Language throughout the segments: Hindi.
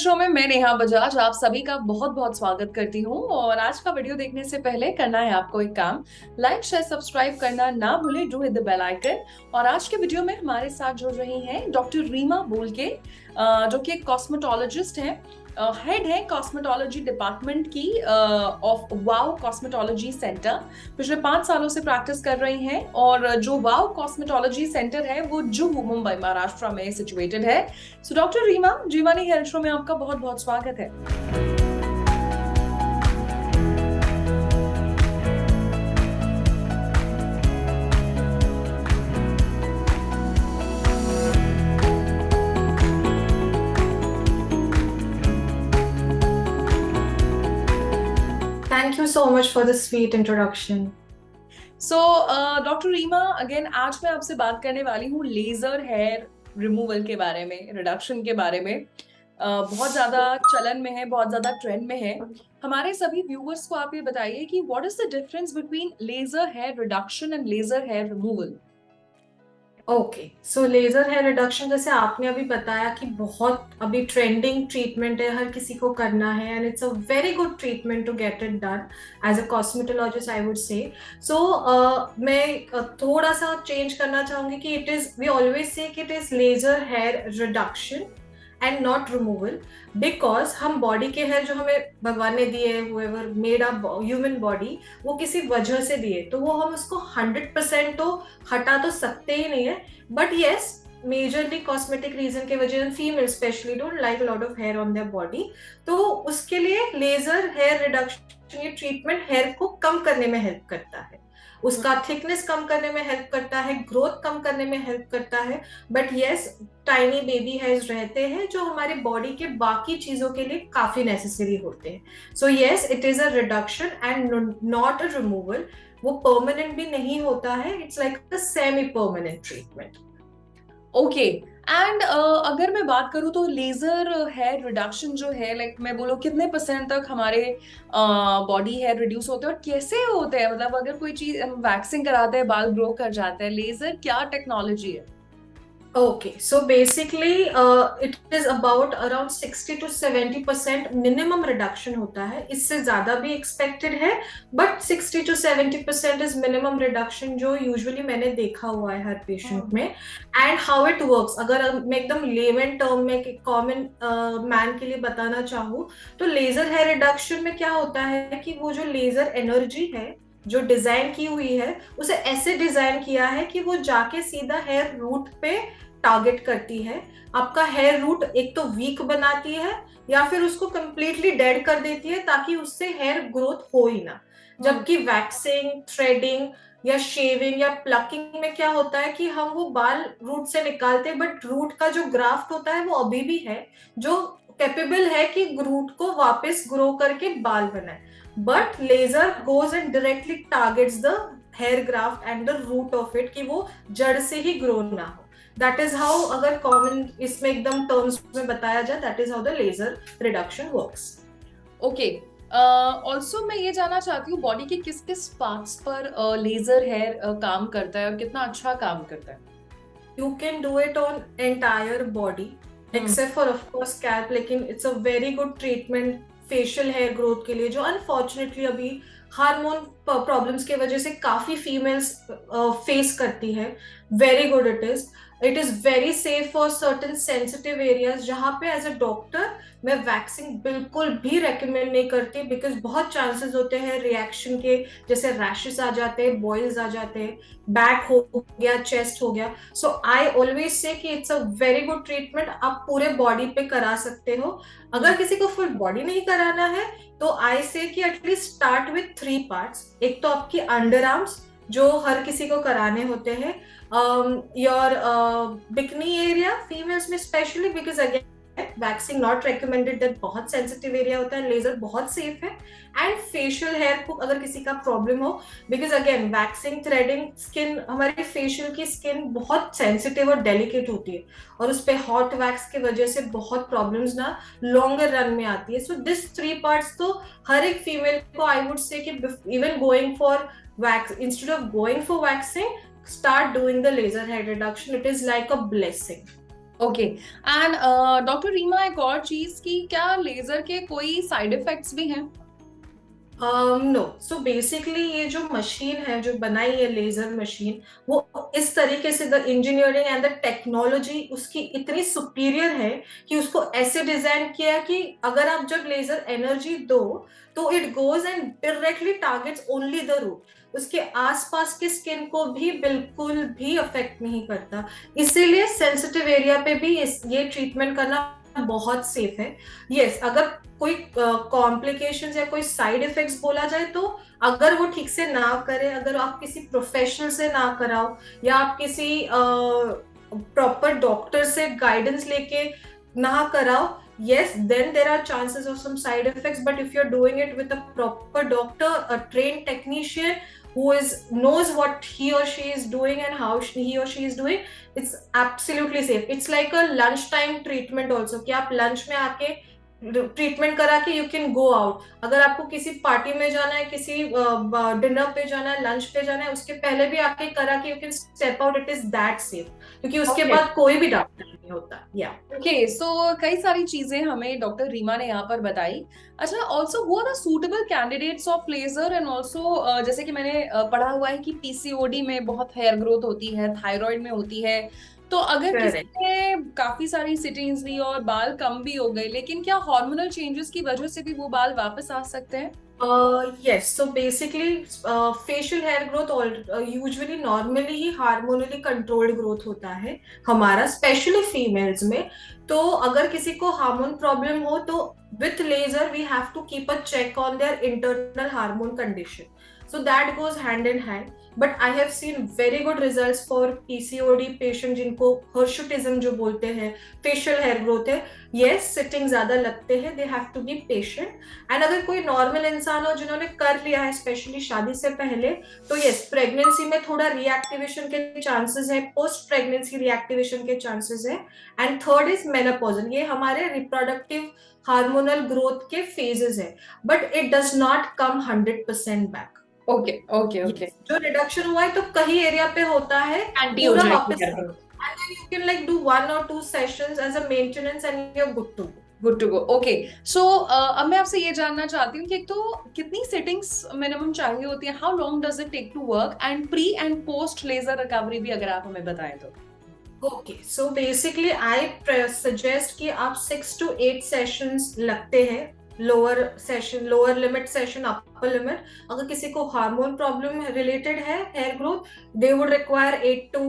शो में मैं नेहा बजाज आप सभी का बहुत बहुत स्वागत करती हूँ। और आज का वीडियो देखने से पहले करना है आपको एक काम, लाइक शेयर सब्सक्राइब करना ना भूले, do hit the bell icon. और आज के वीडियो में हमारे साथ जुड़ रही हैं डॉक्टर रीमा बोलके, जो कि एक कॉस्मेटोलॉजिस्ट हैं, हेड है कॉस्मेटोलॉजी डिपार्टमेंट की ऑफ वाव कॉस्मेटोलॉजी सेंटर। पिछले 5 सालों से प्रैक्टिस कर रही हैं और जो वाव कॉस्मेटोलॉजी सेंटर है वो जुहू, मुंबई, महाराष्ट्र में सिचुएटेड है। So doctor Reema, Jiwani health show में आपका बहुत बहुत स्वागत है। Thank you so much for the sweet introduction. So doctor Reema, again आज मैं आपसे बात करने वाली हूँ लेजर हेयर रिमूवल के बारे में, रिडक्शन के बारे में। बहुत ज्यादा चलन में है, बहुत ज्यादा ट्रेंड में है। हमारे सभी व्यूअर्स को आप ये बताइए कि what is the difference between laser hair reduction and laser hair removal. Okay, so laser hair reduction जैसे आपने अभी बताया कि बहुत अभी ट्रेंडिंग ट्रीटमेंट है, हर किसी को करना है and it's a very good treatment to get it done as a cosmetologist I would say. So मैं थोड़ा सा चेंज करना चाहूंगी कि it is we always say कि it is laser hair reduction and not removal, because हम बॉडी के हेयर जो हमें भगवान ने दिए, whoever made a human body, वो किसी वजह से दिए, तो वो हम उसको 100% तो हटा तो सकते ही नहीं है। But yes, majorly cosmetic reason के वजह, female specially don't like lot of hair on their body, तो उसके लिए लेजर हेयर रिडक्शन ये ट्रीटमेंट हेयर को कम करने में हेल्प करता है, उसका थिकनेस कम करने में हेल्प करता है, ग्रोथ कम करने में हेल्प करता है। But yes, tiny baby hairs रहते हैं जो हमारे बॉडी के बाकी चीजों के लिए काफी नेसेसरी होते हैं। So yes, it is a reduction and not a removal. वो परमानेंट भी नहीं होता है, it's like a semi permanent treatment. Okay. And अगर मैं बात करूँ तो लेजर हेयर रिडक्शन जो है, लाइक मैं बोलूँ कितने परसेंट तक हमारे बॉडी हेयर रिड्यूस होते हैं और कैसे होते हैं? मतलब अगर कोई चीज हम वैक्सिंग कराते हैं, बाल ग्रो कर जाते हैं, लेजर क्या टेक्नोलॉजी है? Okay, so basically it is about around 60 to 70% minimum reduction होता है, इससे ज्यादा भी एक्सपेक्टेड है, but 60 to 70% is minimum reduction जो यूजुअली मैंने देखा हुआ है हर पेशेंट में। एंड हाउ इट वर्क्स, अगर मैं एकदम लेमन टर्म में कॉमन मैन के लिए बताना चाहूँ, तो लेजर हेयर रिडक्शन में क्या होता है कि वो जो लेजर एनर्जी है जो डिजाइन की हुई है, उसे ऐसे डिजाइन किया है कि वो जाके सीधा हेयर रूट पे टारगेट करती है। आपका हेयर रूट एक तो वीक बनाती है या फिर उसको कंप्लीटली डेड कर देती है ताकि उससे हेयर ग्रोथ हो ही ना। जबकि वैक्सिंग, थ्रेडिंग या शेविंग या प्लकिंग में क्या होता है कि हम वो बाल रूट से निकालते हैं, बट रूट का जो ग्राफ्ट होता है वो अभी भी है, जो कैपेबल है कि रूट को वापस ग्रो करके बाल बनाए। But laser goes and directly targets the hair graft and the root of it, कि वो जड़ से ही ग्रो ना हो। दैट इज हाउ, अगर कॉमन इसमें एकदम टर्म्स में बताया जाए, that is how the laser reduction works. Okay. Also मैं ये जानना चाहती हूँ बॉडी के किस किस पार्ट्स पर लेजर हेयर काम करता है और कितना अच्छा काम करता है? You can do it on entire body except for of course scalp, लेकिन it's a very good treatment facial hair growth के लिए, जो अनफॉर्चुनेटली अभी हार्मोन प्रॉब्लम्स के वजह से काफी फीमेल्स फेस करती है। Very good it is very safe for certain sensitive areas, जहां पे एज अ डॉक्टर मैं वैक्सिंग बिल्कुल भी रेकमेंड नहीं करती, बिकॉज बहुत चांसेस होते हैं रिएक्शन के, जैसे रैशेस आ जाते हैं, बॉयल्स आ जाते हैं, बैक हो गया, चेस्ट हो गया। सो आई ऑलवेज से कि it's a very good treatment, आप पूरे बॉडी पे करा सकते हो। अगर किसी को फुल बॉडी नहीं कराना है तो आई से कि एटलीस्ट स्टार्ट विथ 3 पार्ट्स। एक तो आपकी अंडर आर्म्स जो हर किसी को कराने होते हैं, योर बिकनी एरिया फीमेल्स में specially, because again waxing not recommended, that बहुत सेंसिटिव एरिया होता है, लेजर बहुत सेफ है। एंड फेशियल हेयर को अगर किसी का प्रॉब्लम हो, because again waxing, threading, skin, हमारी फेशियल की स्किन बहुत सेंसिटिव और डेलिकेट होती है, और उस पर हॉट वैक्स की वजह से बहुत प्रॉब्लम्स ना लॉन्गर रन में आती है। सो दिस 3 पार्ट्स तो हर एक फीमेल को आई वुड से कि even going for wax, instead of going for waxing, start doing the laser hair reduction. It is like a blessing. Okay. And doctor Reema, एक और चीज की, क्या लेजर के कोई साइड इफेक्ट्स भी हैं? नो, सो बेसिकली ये जो मशीन है जो बनाई है लेजर मशीन, वो इस तरीके से the engineering and the technology उसकी इतनी सुपीरियर है कि उसको ऐसे डिजाइन किया कि अगर आप जब लेजर एनर्जी दो तो it goes and directly targets only the root, उसके आसपास की स्किन को भी बिल्कुल भी अफेक्ट नहीं करता। इसीलिए सेंसिटिव एरिया पे भी ये ट्रीटमेंट करना बहुत सेफ है। यस, अगर कोई कॉम्प्लिकेशंस या कोई साइड इफेक्ट्स बोला जाए तो अगर वो ठीक से ना करे, अगर आप किसी प्रोफेशनल से ना कराओ या आप किसी प्रॉपर डॉक्टर से गाइडेंस लेके ना कराओ, yes, then there are chances of some side effects. But if you're doing it with a proper doctor, a trained technician who knows what he or she is doing and how he or she is doing, it's absolutely safe. It's like a lunchtime treatment also, कि आप lunch में आके ट्रीटमेंट करा के यू कैन गो आउट। अगर आपको किसी पार्टी में जाना है, किसी डिनर पे जाना है, लंच पे जाना है, उसके पहले भी आके करा के you can step out, it is that safe, क्योंकि उसके Okay. बाद कोई भी डॉक्टर नहीं होता। या ओके, सो कई सारी चीजें हमें डॉक्टर रीमा ने यहाँ पर बताई। अच्छा, also who are the suitable candidates of laser, and also जैसे कि मैंने पढ़ा हुआ है कि पीसीओडी में बहुत हेयर ग्रोथ होती है, थायराइड में होती है, तो अगर किसी करेक्ट। ने काफी सारी सिटिंग्स ली और बाल कम भी हो गए, लेकिन क्या हार्मोनल चेंजेस की वजह से भी वो बाल वापस आ सकते हैं? Yes, so basically facial hair growth usually normally ही हार्मोनली कंट्रोल्ड ग्रोथ होता है हमारा, स्पेशली फीमेल्स में। तो अगर किसी को हार्मोन प्रॉब्लम हो तो with laser we have to keep a check on their internal hormone condition, so that goes hand in hand. But I have seen very good results for PCOD patient जिनको hirsutism जो बोलते हैं, facial hair growth है। yes, sitting ज्यादा लगते हैं, they have to be patient। And अगर कोई नॉर्मल इंसान हो जिन्होंने कर लिया है स्पेशली शादी से पहले, तो यस, प्रेगनेंसी में थोड़ा रिएक्टिवेशन के चांसेस है, पोस्ट प्रेगनेंसी रिएक्टिवेशन के चांसेस है। एंड थर्ड इज मेनोपॉज, ये हमारे रिप्रोडक्टिव हार्मोनल ग्रोथ के फेजेस है, but it does not come 100% back. Okay okay okay. जो रिडक्शन हुआ है तो कहीं एरिया पे होता है, एंटी हो पूरा जाएगी वापस hair growth। and then you can like do 1 or 2 sessions as a maintenance and you're good to go। Good to go. Okay, so अब मैं आपसे ये जानना चाहती हूँ कि एक तो कितनी सिटिंग्स मिनिमम चाहिए होती है, how long does it take to work, and pre and post laser recovery भी अगर आप हमें बताएं तो। Okay, so basically I suggest कि आप 6 to 8 सेशंस लगते हैं, lower session, lower limit session, upper limit. अगर किसी को हार्मोन प्रॉब्लम रिलेटेड है hair growth, they would require 8 to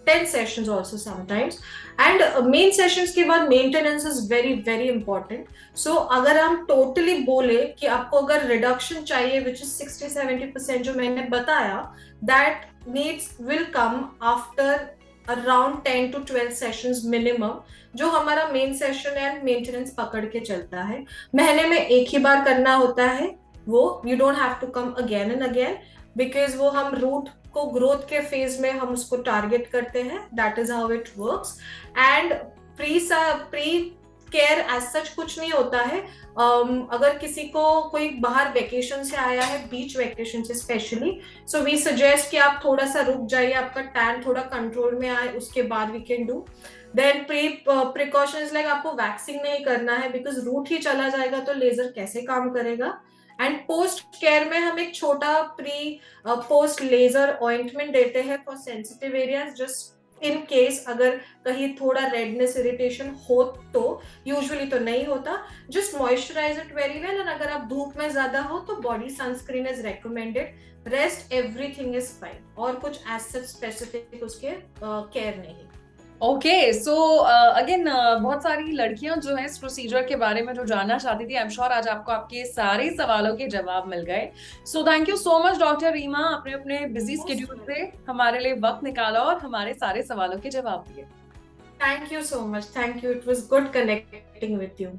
10 sessions also sometimes. And main sessions के बाद maintenance is very very important. सो अगर हम टोटली बोले कि आपको अगर रिडक्शन चाहिए विच इज 60-70% जो मैंने बताया, that needs will come after around 10 to 12 sessions minimum, जो हमारा मेन सेशन एंड मेंटेनेंस पकड़ के चलता है। महीने में एक ही बार करना होता है वो, you don't have to come again and again, because वो हम रूट को ग्रोथ के फेज में हम उसको टारगेट करते हैं, that is how it works. And pre care as such कुछ नहीं होता है। अगर किसी को कोई बाहर वेकेशन से आया है, बीच वेकेशन से स्पेशली, सो वी सजेस्ट कि आप थोड़ा सा रुक जाइए, आपका टैन थोड़ा कंट्रोल में आए, उसके बाद we can do. Then precautions like आपको वैक्सिंग नहीं करना है, बिकॉज रूट ही चला जाएगा तो लेजर कैसे काम करेगा। एंड पोस्ट केयर में हम एक छोटा प्री पोस्ट लेजर ऑइंटमेंट देते हैं for sensitive areas, just in case अगर कहीं थोड़ा रेडनेस इरिटेशन हो तो, यूजुअली तो नहीं होता। Just moisturise it very well, और अगर आप धूप में ज्यादा हो तो body sunscreen is recommended. Rest everything is fine, और कुछ एज सच स्पेसिफिक उसके केयर नहीं। ओके, सो अगेन बहुत सारी लड़कियां जो हैं इस प्रोसीजर के बारे में जो जानना चाहती थी, आई एम श्योर आज आपको आपके सारे सवालों के जवाब मिल गए। So thank you so much doctor Reema, आपने अपने बिजी स्केड्यूल से हमारे लिए वक्त निकाला और हमारे सारे सवालों के जवाब दिए। Thank you so much, thank you, it was good connecting with you.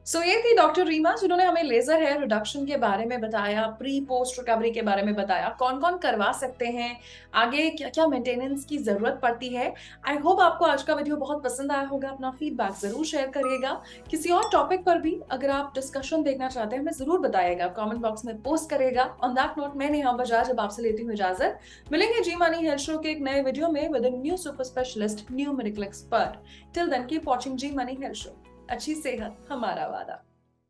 So ये थी डॉक्टर रीमा, जिन्होंने हमें लेजर हेयर रिडक्शन के बारे में बताया, प्री पोस्ट रिकवरी के बारे में बताया, कौन कौन करवा सकते हैं, आगे क्या क्या मेंटेनेंस की जरूरत पड़ती है। आई होप आपको आज का वीडियो बहुत पसंद आया होगा। अपना फीडबैक जरूर शेयर करिएगा। किसी और टॉपिक पर भी अगर आप डिस्कशन देखना चाहते हैं हमें जरूर बताइएगा, कमेंट बॉक्स में पोस्ट करेगा। ऑन दैट नोट, मैं नेहा बजाज अब आपसे लेती हूँ इजाजत। मिलेंगे जी मानी हेल्थ शो के एक नए वीडियो में with new super specialist, new medical expert. Till then keep watching G money health show. अच्छी सेहत हमारा वादा।